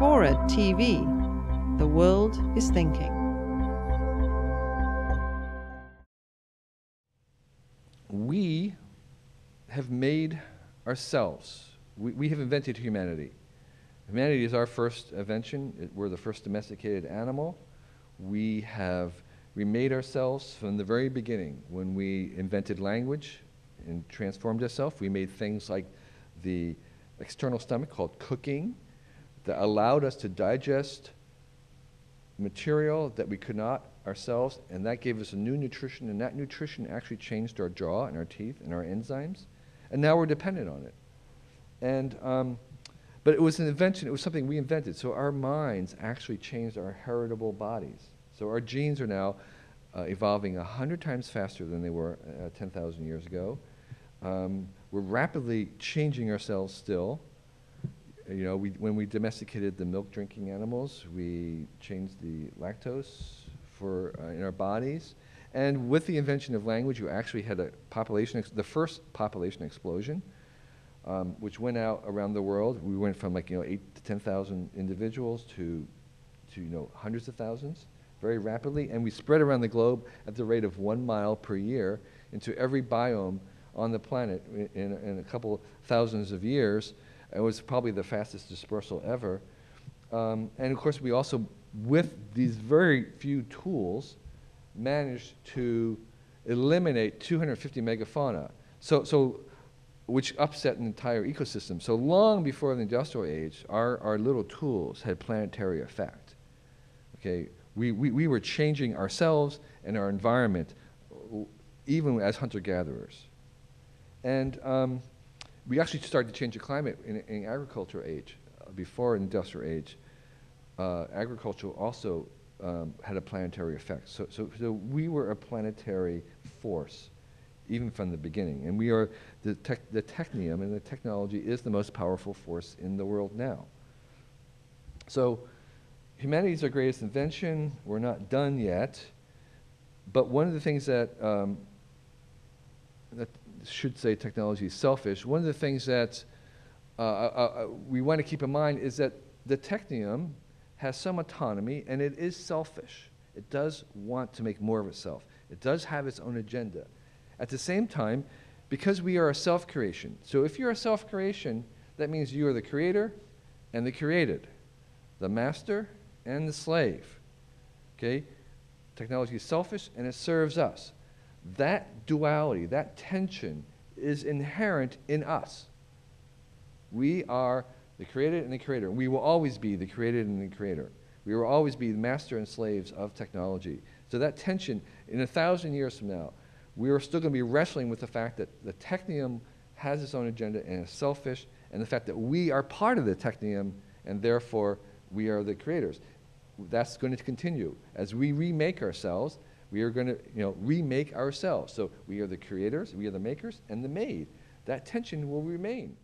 FORA.tv. The world is thinking. We have made ourselves. We have invented humanity. Humanity is our first invention. We're the first domesticated animal. We made ourselves from the very beginning. When we invented language and transformed ourselves, we made things like the external stomach called cooking that allowed us to digest material that we could not ourselves, and that gave us a new nutrition, and that nutrition actually changed our jaw and our teeth and our enzymes, and now we're dependent on it. And but it was an invention. It was something we invented. So our minds actually changed our heritable bodies. So our genes are now evolving 100 times faster than they were 10,000 years ago. We're rapidly changing ourselves still. You know, when we domesticated the milk-drinking animals, we changed the lactose in our bodies. And with the invention of language, you actually had the first population explosion, which went out around the world. We went from 8 to 10,000 individuals to hundreds of thousands very rapidly, and we spread around the globe at the rate of 1 mile per year into every biome on the planet in a couple thousands of years. It was probably the fastest dispersal ever. And of course, we also, with these very few tools, managed to eliminate 250 megafauna, which upset an entire ecosystem. So long before the industrial age, our little tools had planetary effect. Okay, we were changing ourselves and our environment, even as hunter-gatherers. And we actually started to change the climate in agricultural age. Before industrial age, agriculture also had a planetary effect. So we were a planetary force, even from the beginning. And we are the technium, and the technology is the most powerful force in the world now. So humanity is our greatest invention. We're not done yet. But one of the things that should say technology is selfish, one of the things that we want to keep in mind is that the technium has some autonomy, and it is selfish. It does want to make more of itself. It does have its own agenda. At the same time, because we are a self-creation, so if you're a self-creation, that means you are the creator and the created, the master and the slave. Okay? Technology is selfish, and it serves us. That duality, that tension, is inherent in us. We are the created and the creator. We will always be the created and the creator. We will always be the master and slaves of technology. So that tension, in 1,000 years from now, we are still going to be wrestling with the fact that the technium has its own agenda and is selfish, and the fact that we are part of the technium, and therefore we are the creators. That's going to continue. As we remake ourselves, we are going to remake ourselves. So we are the creators, we are the makers, and the made. That tension will remain.